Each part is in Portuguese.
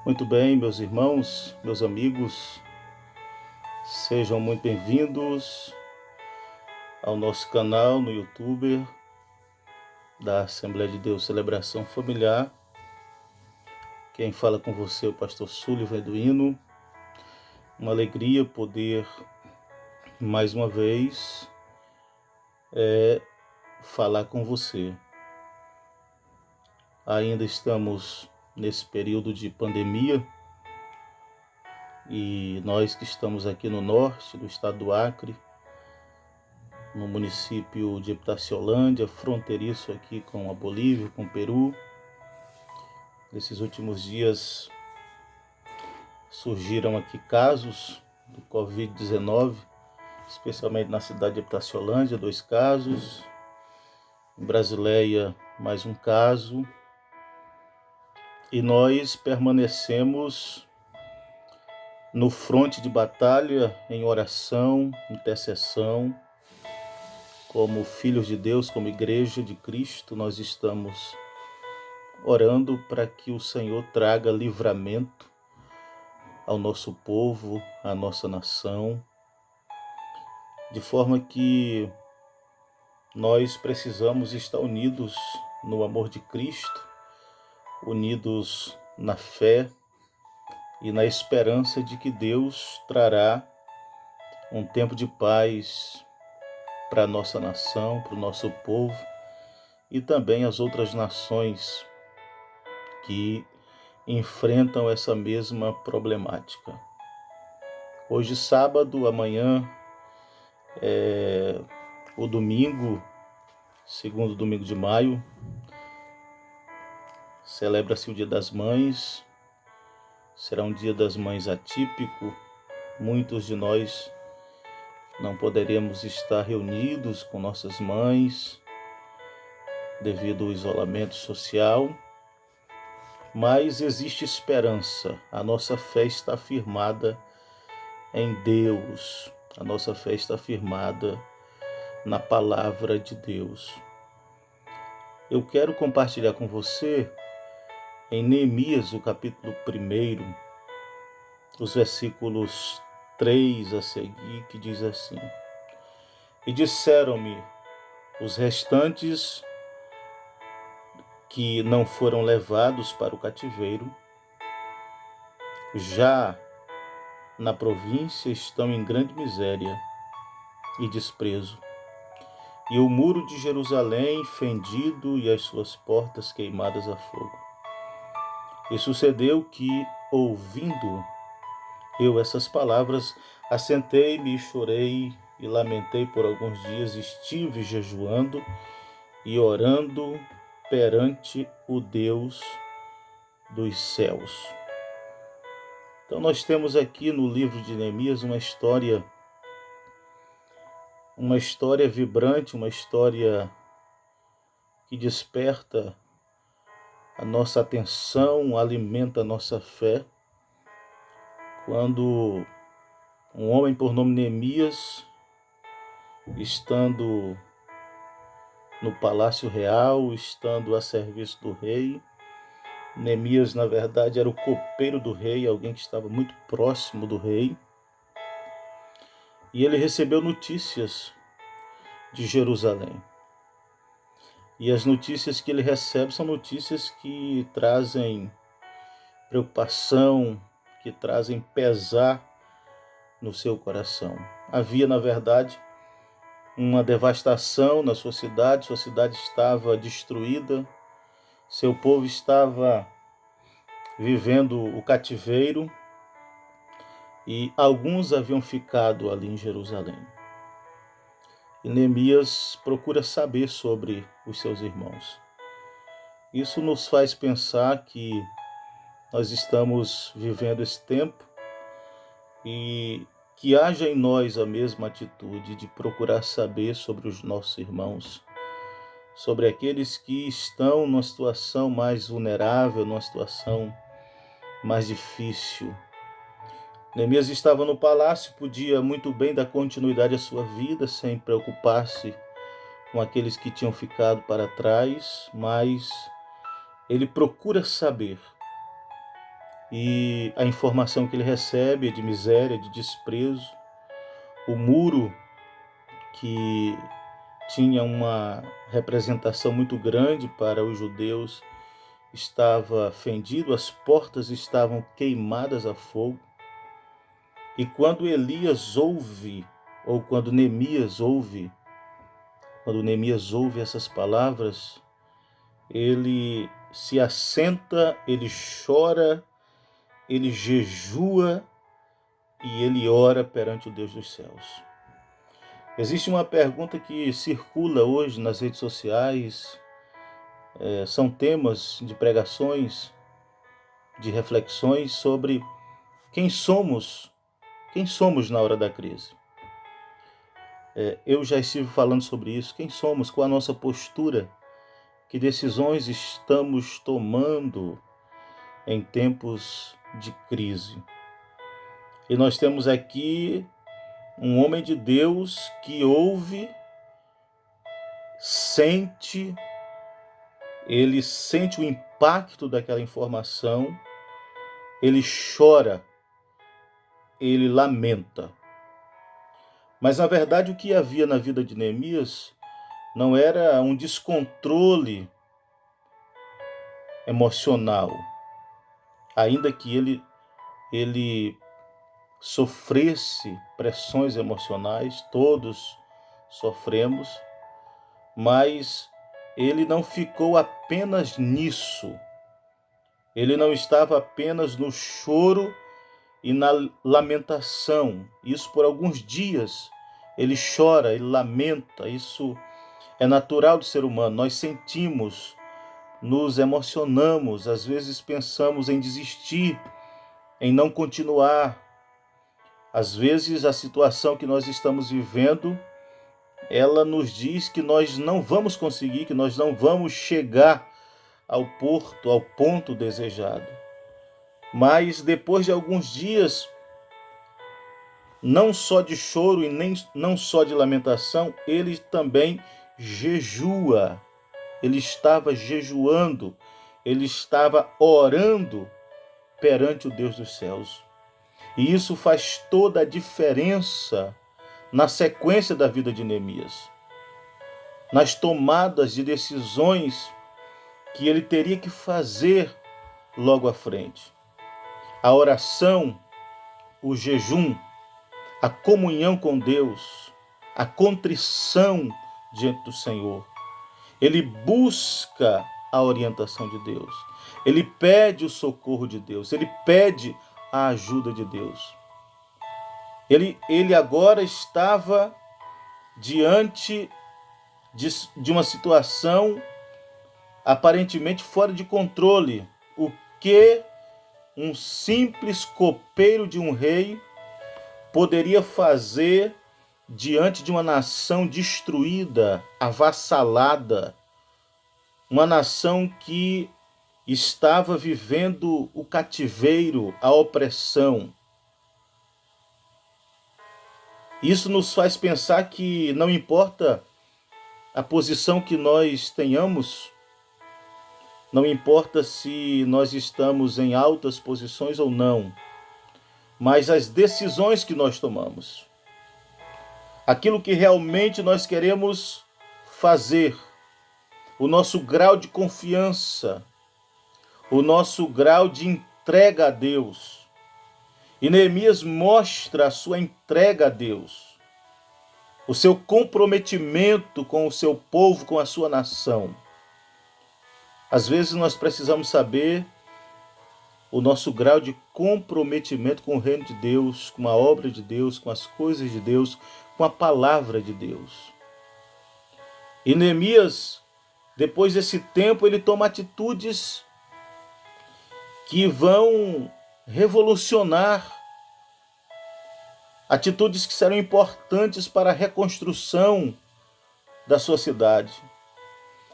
Muito bem, meus irmãos, meus amigos, sejam muito bem-vindos ao nosso canal no YouTube da Assembleia de Deus Celebração Familiar. Quem fala com você é o pastor Sullivan Eduino. Uma alegria poder, mais uma vez, falar com você. Ainda estamos nesse período de pandemia e nós que estamos aqui no norte do estado do Acre, no município de Epitaciolândia, fronteiriço aqui com a Bolívia, com o Peru. Nesses últimos dias surgiram aqui casos do Covid-19, especialmente na cidade de Epitaciolândia, 2 casos. Em Brasileia, mais um caso. E nós permanecemos no fronte de batalha, em oração, intercessão. Como filhos de Deus, como igreja de Cristo, nós estamos orando para que o Senhor traga livramento ao nosso povo, à nossa nação, de forma que nós precisamos estar unidos no amor de Cristo, unidos na fé e na esperança de que Deus trará um tempo de paz para a nossa nação, para o nosso povo e também as outras nações que enfrentam essa mesma problemática. Hoje, sábado, amanhã o domingo, segundo domingo de maio, celebra-se o Dia das Mães. Será um Dia das Mães atípico. Muitos de nós não poderemos estar reunidos com nossas mães devido ao isolamento social, mas existe esperança. A nossa fé está firmada em Deus. A nossa fé está firmada na palavra de Deus. Eu quero compartilhar com você em Neemias, o capítulo 1, os versículos 3 a seguir, que diz assim: E disseram-me os restantes que não foram levados para o cativeiro, já na província estão em grande miséria e desprezo, e o muro de Jerusalém fendido e as suas portas queimadas a fogo. E sucedeu que, ouvindo eu essas palavras, assentei-me e chorei e lamentei por alguns dias, estive jejuando e orando perante o Deus dos céus. Então nós temos aqui no livro de Neemias uma história vibrante, uma história que desperta a nossa atenção, alimenta a nossa fé, quando um homem por nome Neemias, estando no palácio real, estando a serviço do rei. Neemias, na verdade, era o copeiro do rei, alguém que estava muito próximo do rei. E ele recebeu notícias de Jerusalém. E as notícias que ele recebe são notícias que trazem preocupação, que trazem pesar no seu coração. Havia, na verdade, uma devastação na sua cidade estava destruída, seu povo estava vivendo o cativeiro e alguns haviam ficado ali em Jerusalém. E Neemias procura saber sobre os seus irmãos. Isso nos faz pensar que nós estamos vivendo esse tempo e que haja em nós a mesma atitude de procurar saber sobre os nossos irmãos, sobre aqueles que estão numa situação mais vulnerável, numa situação mais difícil. Neemias estava no palácio, podia muito bem dar continuidade à sua vida, sem preocupar-se com aqueles que tinham ficado para trás, mas ele procura saber. e a informação que ele recebe é de miséria, de desprezo. O muro, que tinha uma representação muito grande para os judeus, estava fendido, as portas estavam queimadas a fogo. E quando Elias ouve, ou quando Neemias ouve essas palavras, ele se assenta, ele chora, ele jejua e ele ora perante o Deus dos céus. Existe uma pergunta que circula hoje nas redes sociais, são temas de pregações, de reflexões sobre quem somos na hora da crise. Eu já estive falando sobre isso. Quem somos? Qual a nossa postura? Que decisões estamos tomando em tempos de crise? E nós temos aqui um homem de Deus que ouve, ele sente o impacto daquela informação, ele chora, ele lamenta. Mas, na verdade, o que havia na vida de Neemias não era um descontrole emocional, ainda que ele sofresse pressões emocionais, todos sofremos, mas ele não ficou apenas nisso. Ele não estava apenas no choro e na lamentação. Isso por alguns dias. Ele chora, ele lamenta. Isso é natural do ser humano. Nós sentimos, nos emocionamos, às vezes pensamos em desistir, em não continuar. Às vezes a situação que nós estamos vivendo, ela nos diz que nós não vamos conseguir, que nós não vamos chegar ao porto, ao ponto desejado. Mas depois de alguns dias, não só de choro e não só de lamentação, ele também jejua. Ele estava jejuando, ele estava orando perante o Deus dos céus. E isso faz toda a diferença na sequência da vida de Neemias, nas tomadas de decisões que ele teria que fazer logo à frente. A oração, o jejum, a comunhão com Deus, a contrição diante do Senhor. Ele busca a orientação de Deus. Ele pede o socorro de Deus. Ele pede a ajuda de Deus. Ele agora estava diante de uma situação aparentemente fora de controle. O que um simples copeiro de um rei poderia fazer diante de uma nação destruída, avassalada, uma nação que estava vivendo o cativeiro, a opressão. Isso nos faz pensar que não importa a posição que nós tenhamos, não importa se nós estamos em altas posições ou não, mas as decisões que nós tomamos, aquilo que realmente nós queremos fazer, o nosso grau de confiança, o nosso grau de entrega a Deus. E Neemias mostra a sua entrega a Deus, o seu comprometimento com o seu povo, com a sua nação. Às vezes nós precisamos saber o nosso grau de comprometimento com o reino de Deus, com a obra de Deus, com as coisas de Deus, com a palavra de Deus. E Neemias, depois desse tempo, ele toma atitudes que vão revolucionar, atitudes que serão importantes para a reconstrução da sua cidade.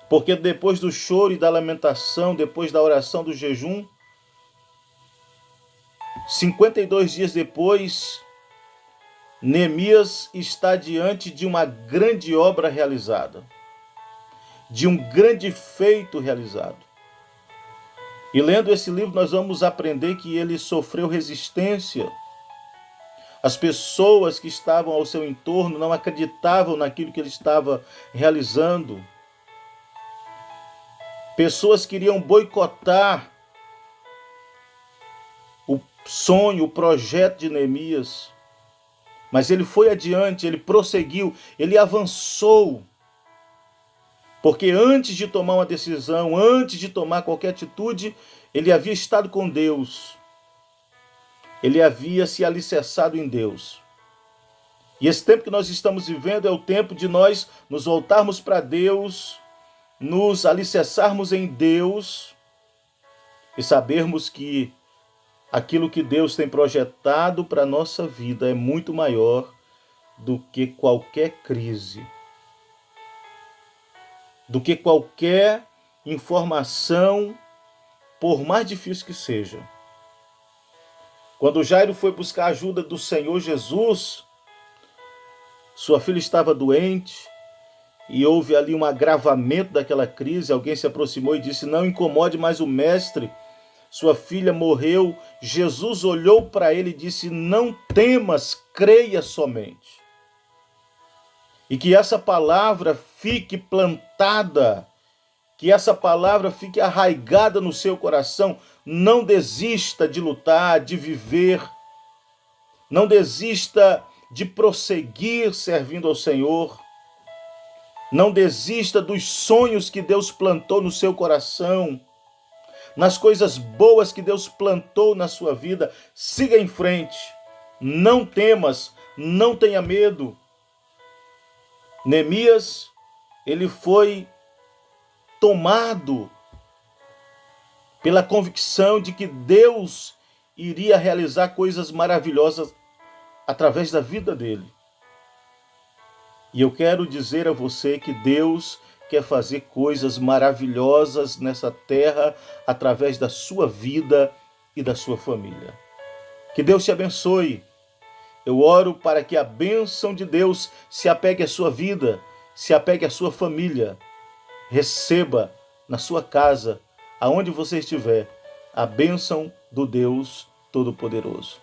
Porque depois do choro e da lamentação, depois da oração, do jejum, 52 dias depois, Neemias está diante de uma grande obra realizada, de um grande feito realizado. E lendo esse livro nós vamos aprender que ele sofreu resistência. As pessoas que estavam ao seu entorno não acreditavam naquilo que ele estava realizando. Pessoas queriam boicotar o sonho, o projeto de Neemias. Mas ele foi adiante, ele prosseguiu, ele avançou. Porque antes de tomar uma decisão, antes de tomar qualquer atitude, ele havia estado com Deus. Ele havia se alicerçado em Deus. E esse tempo que nós estamos vivendo é o tempo de nós nos voltarmos para Deus, nos alicerçarmos em Deus e sabermos que aquilo que Deus tem projetado para a nossa vida é muito maior do que qualquer crise, do que qualquer informação, por mais difícil que seja. Quando Jairo foi buscar a ajuda do Senhor Jesus, sua filha estava doente e houve ali um agravamento daquela crise. Alguém se aproximou e disse: não incomode mais o mestre, sua filha morreu. Jesus olhou para ele e disse: não temas, creia somente. E que essa palavra fique plantada, que essa palavra fique arraigada no seu coração. Não desista de lutar, de viver. Não desista de prosseguir servindo ao Senhor. Não desista dos sonhos que Deus plantou no seu coração, nas coisas boas que Deus plantou na sua vida. Siga em frente. Não temas, não tenha medo. Neemias, ele foi tomado pela convicção de que Deus iria realizar coisas maravilhosas através da vida dele. E eu quero dizer a você que Deus quer fazer coisas maravilhosas nessa terra através da sua vida e da sua família. Que Deus te abençoe. Eu oro para que a bênção de Deus se apegue à sua vida, se apegue à sua família. Receba na sua casa, aonde você estiver, a bênção do Deus Todo-Poderoso.